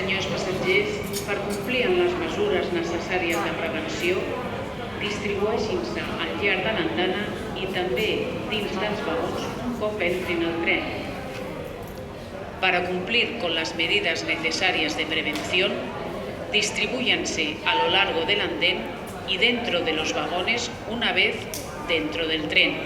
Senyors passatgers, per complir amb les mesures necessàries de prevenció, distribueixin-se al llarg de l'andana i també dins dels vagons un cop entrin al tren. Para cumplir con las medidas necesarias de prevención, distribúyanse a lo largo del andén y dentro de los vagones una vez dentro del tren.